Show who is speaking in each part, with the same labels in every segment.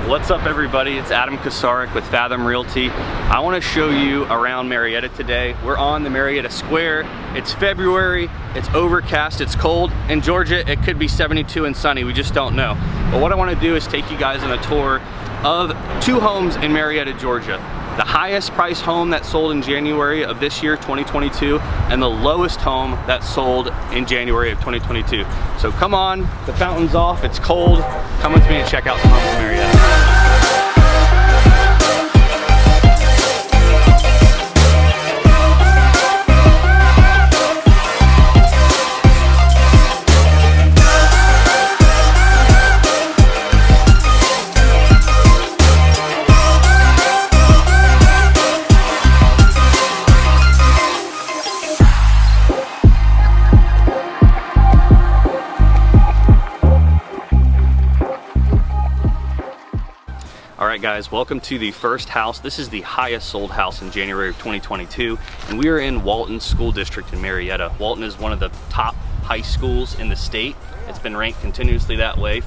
Speaker 1: What's up everybody, it's Adam Kasarik with Fathom Realty. I want to show you around Marietta today. We're on the Marietta Square. It's February, it's overcast, it's cold. In Georgia, it could be 72 and sunny, we just don't know. But what I want to do is take you guys on a tour of two homes in Marietta, Georgia. The highest price home that sold in January of this year, 2022, and the lowest home that sold in January of 2022. So come on, the fountain's off, it's cold. Come with me and check out some homes in Marietta. Alright guys, welcome to the first house. This is the highest sold house in January of 2022, and we are in Walton School District in Marietta. Walton is one of the top high schools in the state. It's been ranked continuously that way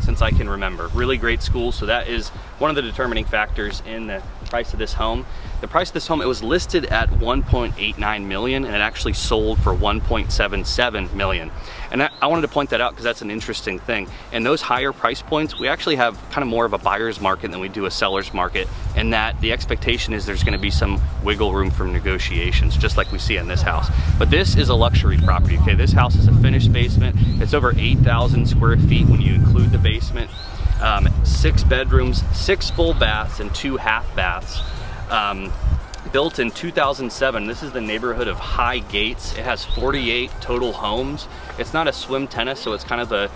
Speaker 1: since I can remember. Really great school, so that is one of the determining factors in the price of this home. The price of this home, it was listed at $1.89 million and it actually sold for $1.77 million. And I wanted to point that out because that's an interesting thing. And those higher price points, we actually have kind of more of a buyer's market than we do a seller's market, and that the expectation is there's going to be some wiggle room for negotiations, just like we see in this house. But this is a luxury property, okay? This house is a finished basement. It's over 8,000 square feet when you include the basement. 6 bedrooms, 6 full baths, and 2 half baths. Built in 2007. This is the neighborhood of High Gates. It has 48 total homes. It's not a swim tennis, so it's kind of a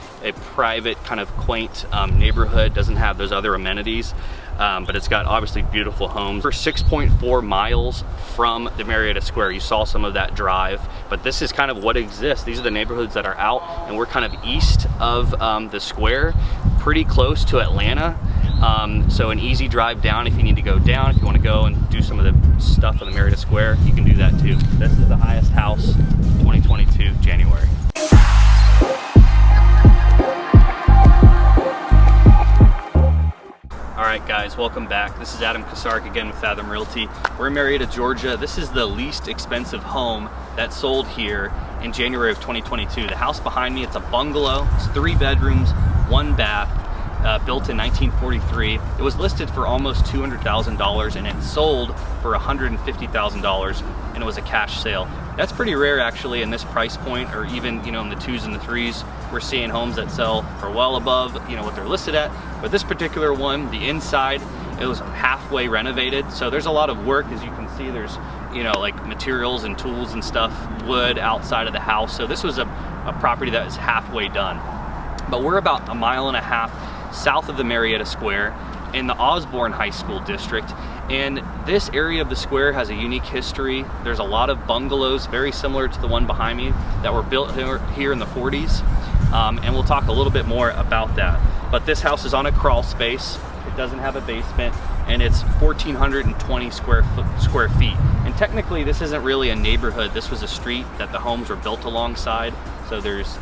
Speaker 1: private, kind of quaint neighborhood. Doesn't have those other amenities, but it's got obviously beautiful homes. We're 6.4 miles from the Marietta Square. You saw some of that drive, but this is kind of what exists. These are the neighborhoods that are out, and we're kind of east of the square, pretty close to Atlanta. So an easy drive down if you need to go down. If you want to go and do some of the stuff on the Marietta Square, you can do that too. This is the highest house, 2022, January. Alright guys, welcome back. This is Adam Kasarik again with Fathom Realty. We're in Marietta, Georgia. This is the least expensive home that sold here in January of 2022. The house behind me, it's a bungalow. It's 3 bedrooms, 1 bath. Built in 1943. It was listed for almost $200,000 and it sold for $150,000, and it was a cash sale. That's pretty rare actually in this price point, or even in the 2s and the 3s. We're seeing homes that sell for well above what they're listed at. But this particular one, the inside, it was halfway renovated, so there's a lot of work. As you can see, there's like materials and tools and stuff, wood outside of the house. So this was a property that was halfway done. But we're about 1.5 miles south of the Marietta Square in the Osborne High School District. And this area of the square has a unique history. There's a lot of bungalows very similar to the one behind me that were built here in the 40s. And we'll talk a little bit more about that. But this house is on a crawl space. It doesn't have a basement, and it's 1,420 square feet. And technically this isn't really a neighborhood. This was a street that the homes were built alongside. So there's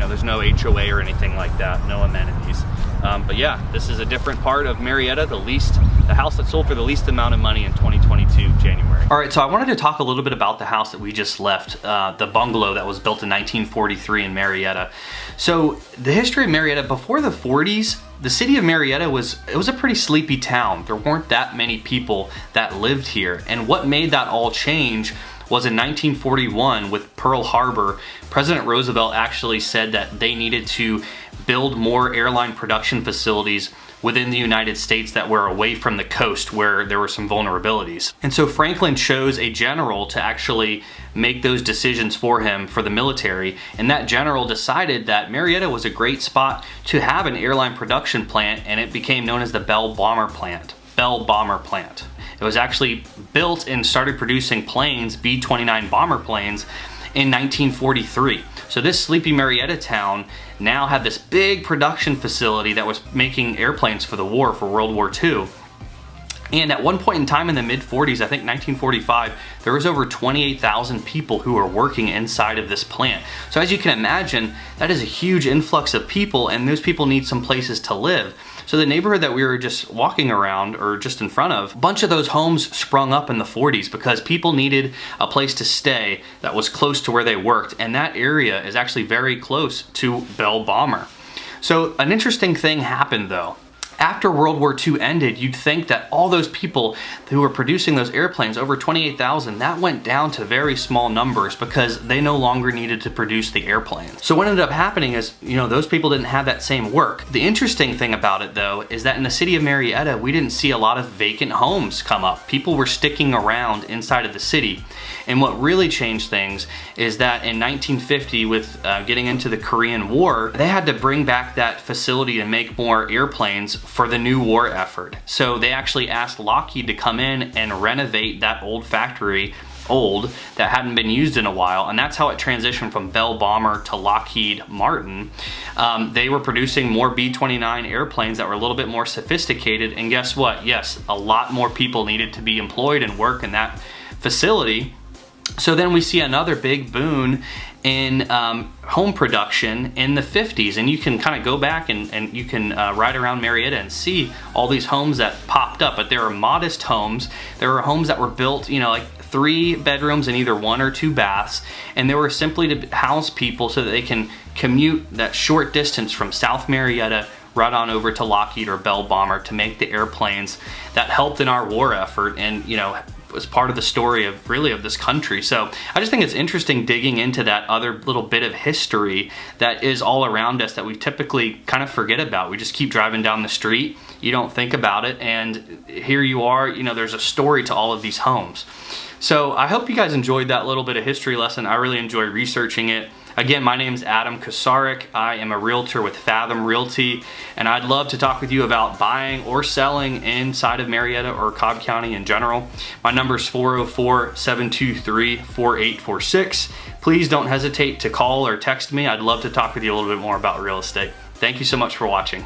Speaker 1: there's no HOA or anything like that, no amenities. But yeah, this is a different part of Marietta, the house that sold for the least amount of money in 2022, January. All right, so I wanted to talk a little bit about the house that we just left, the bungalow that was built in 1943 in Marietta. So the history of Marietta, before the 40s, the city of Marietta was a pretty sleepy town. There weren't that many people that lived here. And what made that all change was in 1941 with Pearl Harbor. President Roosevelt actually said that they needed to build more airline production facilities within the United States that were away from the coast where there were some vulnerabilities. And so Franklin chose a general to actually make those decisions for him for the military, and that general decided that Marietta was a great spot to have an airline production plant, and it became known as the Bell Bomber Plant. It was actually built and started producing planes, B-29 bomber planes, in 1943. So this sleepy Marietta town now had this big production facility that was making airplanes for the war, for World War II. And at one point in time in the mid-40s, I think 1945, there was over 28,000 people who were working inside of this plant. So as you can imagine, that is a huge influx of people, and those people need some places to live. So the neighborhood that we were just walking around, or just in front of, a bunch of those homes sprung up in the 40s because people needed a place to stay that was close to where they worked, and that area is actually very close to Bell Bomber. So an interesting thing happened though. After World War II ended, you'd think that all those people who were producing those airplanes, over 28,000, that went down to very small numbers because they no longer needed to produce the airplanes. So what ended up happening is, those people didn't have that same work. The interesting thing about it though is that in the city of Marietta, we didn't see a lot of vacant homes come up. People were sticking around inside of the city. And what really changed things is that in 1950, with getting into the Korean War, they had to bring back that facility to make more airplanes for the new war effort. So they actually asked Lockheed to come in and renovate that old factory, that hadn't been used in a while, and that's how it transitioned from Bell Bomber to Lockheed Martin. They were producing more B-29 airplanes that were a little bit more sophisticated, and guess what? Yes, a lot more people needed to be employed and work in that facility. So then we see another big boon in home production in the 50s, and you can kind of go back and you can ride around Marietta and see all these homes that popped up, but there are modest homes. There were homes that were built, like 3 bedrooms and either 1 or 2 baths, and they were simply to house people so that they can commute that short distance from South Marietta right on over to Lockheed or Bell Bomber to make the airplanes that helped in our war effort, and was part of the story of this country. So I just think it's interesting digging into that other little bit of history that is all around us that we typically kind of forget about. We just keep driving down the street, you don't think about it, and here you are, there's a story to all of these homes. So I hope you guys enjoyed that little bit of history lesson. I really enjoy researching it. Again, my name is Adam Kosarik. I am a realtor with Fathom Realty, and I'd love to talk with you about buying or selling inside of Marietta or Cobb County in general. My number is 404-723-4846. Please don't hesitate to call or text me. I'd love to talk with you a little bit more about real estate. Thank you so much for watching.